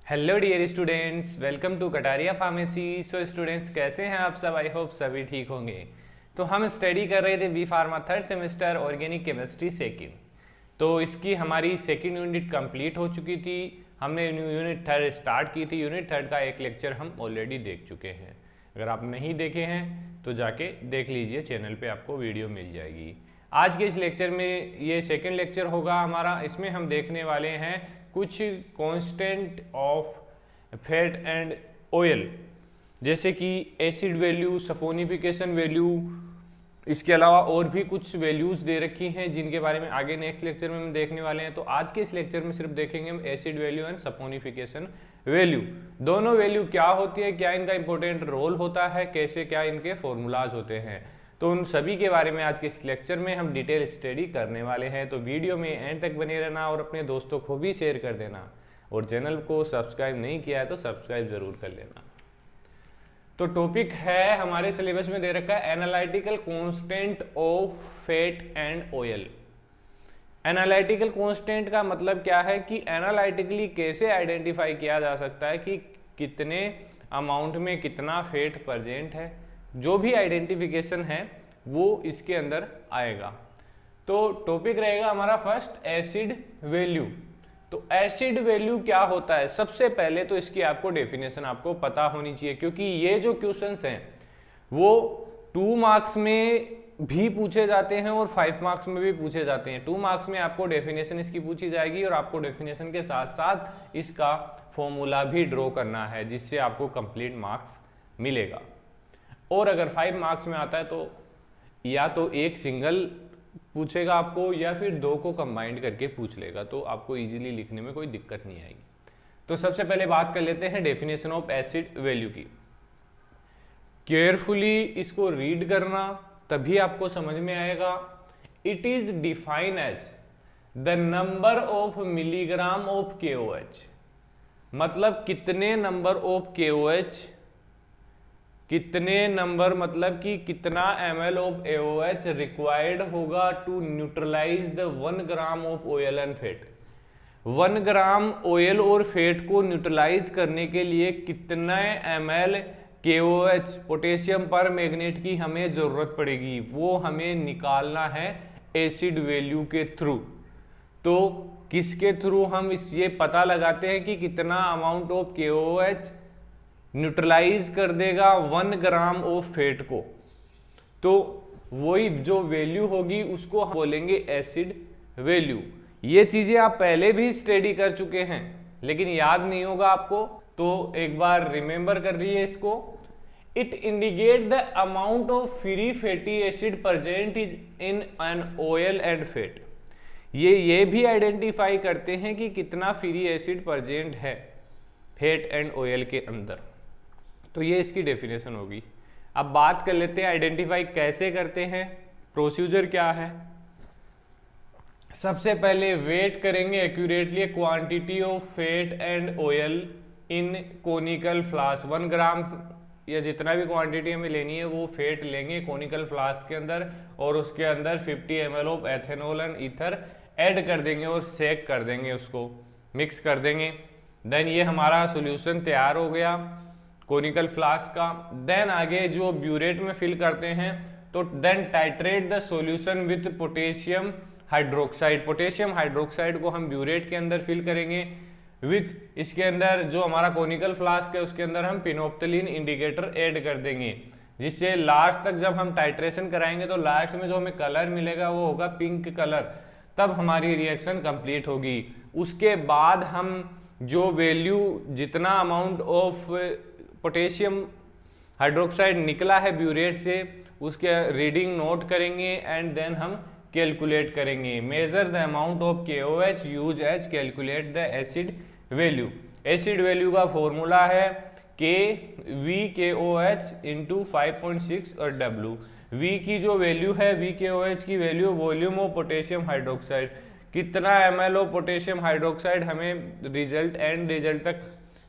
Hello dear students, welcome to Kataria pharmacy. So students, कैसे हैं आप सब? आई होप सभी ठीक होंगे। तो हम स्टडी कर रहे थे B pharma third semester organic chemistry second. तो इसकी हमारी सेकेंड यूनिट कंप्लीट हो चुकी थी। हमने यूनिट थर्ड स्टार्ट की थी। यूनिट थर्ड का एक लेक्चर हम ऑलरेडी देख चुके हैं। अगर आप नहीं देखे हैं तो जाके देख लीजिए, चैनल पे आपको वीडियो मिल जाएगी। आज के इस लेक्चर में ये सेकेंड लेक्चर होगा हमारा। इसमें हम देखने वाले हैं कुछ constant of fat and oil, जैसे कि एसिड वैल्यू, सफोनिफिकेशन वैल्यू, इसके अलावा और भी कुछ वैल्यूज दे रखी हैं जिनके बारे में आगे नेक्स्ट लेक्चर में हम देखने वाले हैं। तो आज के इस लेक्चर में सिर्फ देखेंगे हम एसिड वैल्यू एंड सफोनिफिकेशन वैल्यू। दोनों वैल्यू क्या होती है, क्या इनका इंपॉर्टेंट रोल होता है, कैसे क्या इनके फॉर्मूलाज होते हैं, तो उन सभी के बारे में आज के इस लेक्चर में हम डिटेल स्टडी करने वाले हैं। तो वीडियो में एंड तक बने रहना और अपने दोस्तों को भी शेयर कर देना, और चैनल को सब्सक्राइब नहीं किया है तो सब्सक्राइब जरूर कर लेना। तो टॉपिक है हमारे सिलेबस में दे रखा है analytical constant of fat and oil. Analytical constant का मतलब क्या है कि एनालिटिकली कैसे आइडेंटिफाई किया जा सकता है कि कितने अमाउंट में कितना फैट प्रेजेंट है। जो भी आइडेंटिफिकेशन है वो इसके अंदर आएगा। तो टॉपिक रहेगा हमारा फर्स्ट एसिड वैल्यू। तो एसिड वैल्यू क्या होता है, सबसे पहले तो इसकी आपको डेफिनेशन आपको पता होनी चाहिए, क्योंकि ये जो क्वेश्चंस हैं वो 2 मार्क्स में भी पूछे जाते हैं और 5 मार्क्स में भी पूछे जाते हैं। 2 मार्क्स में आपको डेफिनेशन इसकी पूछी जाएगी और आपको डेफिनेशन के साथ साथ इसका फॉर्मूला भी ड्रॉ करना है, जिससे आपको कंप्लीट मार्क्स मिलेगा। और अगर 5 मार्क्स में आता है तो या तो एक सिंगल पूछेगा आपको या फिर 2 को कंबाइंड करके पूछ लेगा, तो आपको इजीली लिखने में कोई दिक्कत नहीं आएगी। तो सबसे पहले बात कर लेते हैं डेफिनेशन ऑफ एसिड वैल्यू की। केयरफुली इसको रीड करना, तभी आपको समझ में आएगा। It is define as the number of milligram of KOH, मतलब कितने नंबर ऑफ KOH, कितने नंबर मतलब कि कितना ml ऑफ AOH रिक्वायर्ड होगा to neutralize the 1 gram of oil and fat. 1 gram oil और फैट को न्यूट्रलाइज करने के लिए कितना ml KOH potassium permanganate की हमें जरूरत पड़ेगी, वो हमें निकालना है एसिड वैल्यू के थ्रू। तो किसके थ्रू हम ये पता लगाते हैं कि कितना अमाउंट ऑफ KOH न्यूट्रलाइज कर देगा 1 ग्राम ऑफ फैट को, तो वही जो वैल्यू होगी उसको हम बोलेंगे एसिड वैल्यू। ये चीजें आप पहले भी स्टडी कर चुके हैं लेकिन याद नहीं होगा आपको, तो एक बार रिमेंबर कर लीजिए इसको। It indicate the amount of free fatty acid present in an oil and fat. ये भी आइडेंटिफाई करते हैं कि कितना फ्री एसिड प्रेजेंट है फैट एंड ऑयल के अंदर। तो ये इसकी डेफिनेशन होगी। अब बात कर लेते हैं आइडेंटिफाई कैसे करते हैं, प्रोसीजर क्या है। सबसे पहले वेट करेंगे accurately quantity of fat and oil in conical flask. 1 ग्राम या जितना भी क्वांटिटी हमें लेनी है वो फैट लेंगे कोनिकल फ्लास्क के अंदर, और उसके अंदर 50 ml of ethanol and ether add कर देंगे और सेक कर देंगे, उसको मिक्स कर देंगे। देन ये हमारा सॉल्यूशन तैयार हो गया कोनिकल फ्लास्क का। देन आगे जो ब्यूरेट में फिल करते हैं, तो then titrate the solution with potassium hydroxide. Potassium hydroxide को हम ब्यूरेट के अंदर फिल करेंगे विथ, इसके अंदर जो हमारा कोनिकल फ्लास्क है उसके अंदर हम पिनोप्तलीन इंडिकेटर ऐड कर देंगे, जिससे लास्ट तक जब हम टाइट्रेशन कराएंगे तो लास्ट में जो हमें कलर मिलेगा वो होगा पिंक कलर, तब हमारी रिएक्शन कंप्लीट होगी। उसके बाद हम जो वैल्यू, जितना अमाउंट ऑफ पोटेशियम हाइड्रोक्साइड निकला है ब्यूरेट से, उसके रीडिंग नोट करेंगे एंड देन हम कैलकुलेट करेंगे। Measure the amount of KOH use age calculate the acid value. Acid value का फॉर्मूला है KVKOH इंटू 5.6 और W। V की जो वैल्यू है, VKOH की value volume of potassium hydroxide, कितना ml ऑफ पोटेशियम हाइड्रोक्साइड हमें रिजल्ट एंड रिजल्ट तक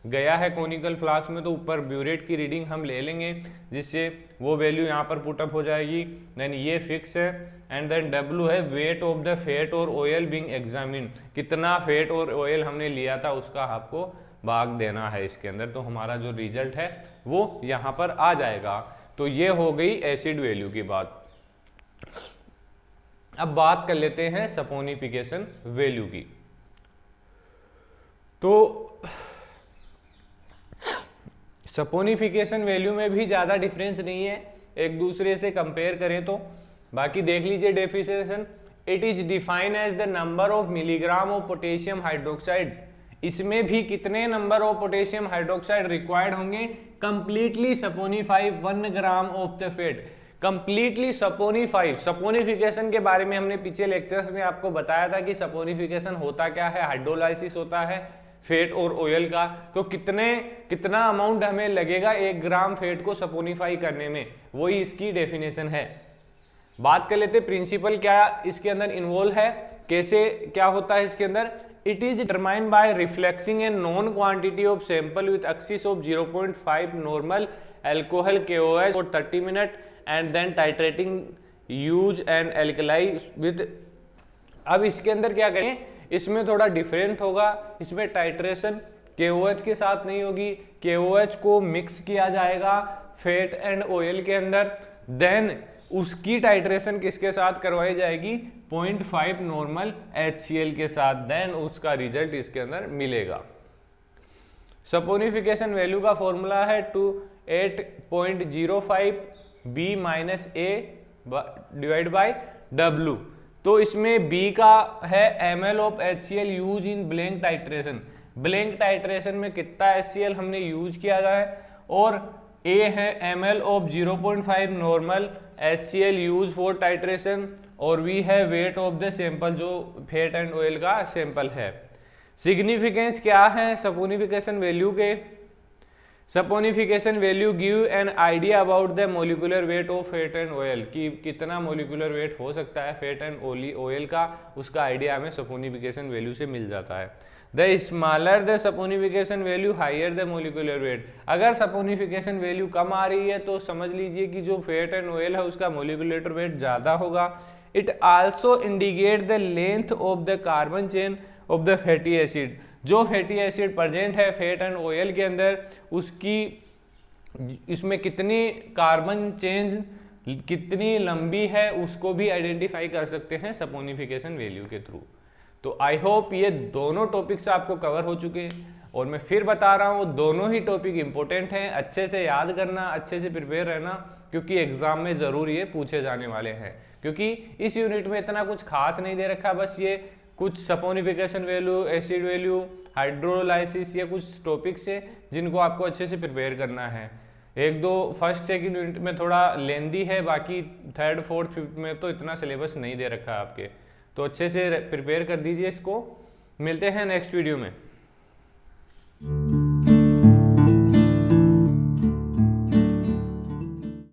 गया है कोनिकल फ्लास्क में, तो ऊपर ब्यूरेट की रीडिंग हम ले लेंगे, जिससे वो वैल्यू यहाँ पर पुटअप हो जाएगी। देन ये फिक्स है। एंड देन W है वेट ऑफ द फैट और ऑयल बीइंग एग्जामिन्ड, कितना फैट और ऑयल हमने लिया था उसका आपको भाग देना है इसके अंदर, तो हमारा जो रिजल्ट है वो यहाँ पर आ जाएगा। तो ये हो गई एसिड वैल्यू की बात। अब बात कर लेते हैं सपोनिफिकेशन वैल्यू की। तो सपोनिफिकेशन वैल्यू में भी ज़्यादा डिफरेंस नहीं है एक दूसरे से कंपेयर करें तो। बाकी देख लीजिए definition, it is define as the number of milligram of potassium hydroxide. इसमें भी कितने number of potassium hydroxide required होंगे, completely saponify 1 gram of the fat. Completely saponify, saponification के बारे में हमने पीछे लेक्चर्स में आपको बताया था कि सपोनिफिकेशन होता क्या है, हाइड्रोलाइसिस होता है फैट और ऑयल का। तो कितना अमाउंट हमें लगेगा 1 ग्राम फैट को सपोनिफाई करने में, वही इसकी डेफिनेशन है। बात कर लेते प्रिंसिपल क्या इसके अंदर इन्वॉल्व है, कैसे क्या होता है इसके अंदर। It is determined by refluxing a known quantity of sample with excess of 0.5 normal alcohol KOH for 30 minute and then titrating use and alkali with. अब इसके अंदर क्या करें, इसमें थोड़ा डिफरेंट होगा, इसमें टाइट्रेशन KOH के साथ नहीं होगी, KOH को मिक्स किया जाएगा फैट एंड ऑयल के अंदर, देन उसकी टाइट्रेशन किसके साथ करवाई जाएगी, 0.5 नॉर्मल HCl के साथ, देन उसका रिजल्ट इसके अंदर मिलेगा। सपोनिफिकेशन वैल्यू का फॉर्मूला है 8.05 B minus A divide by W। तो इसमें B का है ml of HCl use in blank titration. Blank titration में कितना HCl हमने यूज किया है, और A है ml of 0.5 normal HCl use for titration, और V है वेट ऑफ द सैंपल जो फैट एंड ऑयल का सैंपल है। सिग्निफिकेंस क्या है सपोनिफिकेशन वैल्यू के, saponification value give an idea about the molecular weight of fat and oil, कि कितना मोलिकुलर वेट हो सकता है फैट एंड ऑयल का, उसका आइडिया हमें सपोनिफिकेशन वैल्यू से मिल जाता है। The smaller the saponification value higher the molecular weight. अगर सपोनिफिकेशन वैल्यू कम आ रही है तो समझ लीजिए कि जो फैट एंड ऑयल है उसका मोलिकुलर वेट ज़्यादा होगा। It also indicate the length of the carbon chain of the fatty acid. जो फैटी एसिड प्रेजेंट है फैट एंड ऑयल के अंदर, उसकी इसमें कितनी कार्बन चेन कितनी लंबी है उसको भी आइडेंटिफाई कर सकते हैं सपोनिफिकेशन वैल्यू के थ्रू। तो आई होप ये दोनों टॉपिक्स आपको कवर हो चुके हैं, और मैं फिर बता रहा हूँ दोनों ही टॉपिक इंपॉर्टेंट हैं, अच्छे से याद करना, अच्छे से प्रिपेयर रहना, क्योंकि एग्जाम में ज़रूर ये पूछे जाने वाले हैं। क्योंकि इस यूनिट में इतना कुछ खास नहीं दे रखा, बस ये कुछ saponification value, acid value, hydrolysis, ये कुछ टॉपिक्स है जिनको आपको अच्छे से प्रिपेयर करना है। एक दो फर्स्ट सेकंड यूनिट में थोड़ा लेंदी है, बाकी थर्ड फोर्थ फिफ्थ में तो इतना सिलेबस नहीं दे रखा है आपके, तो अच्छे से प्रिपेयर कर दीजिए इसको। मिलते हैं नेक्स्ट वीडियो में।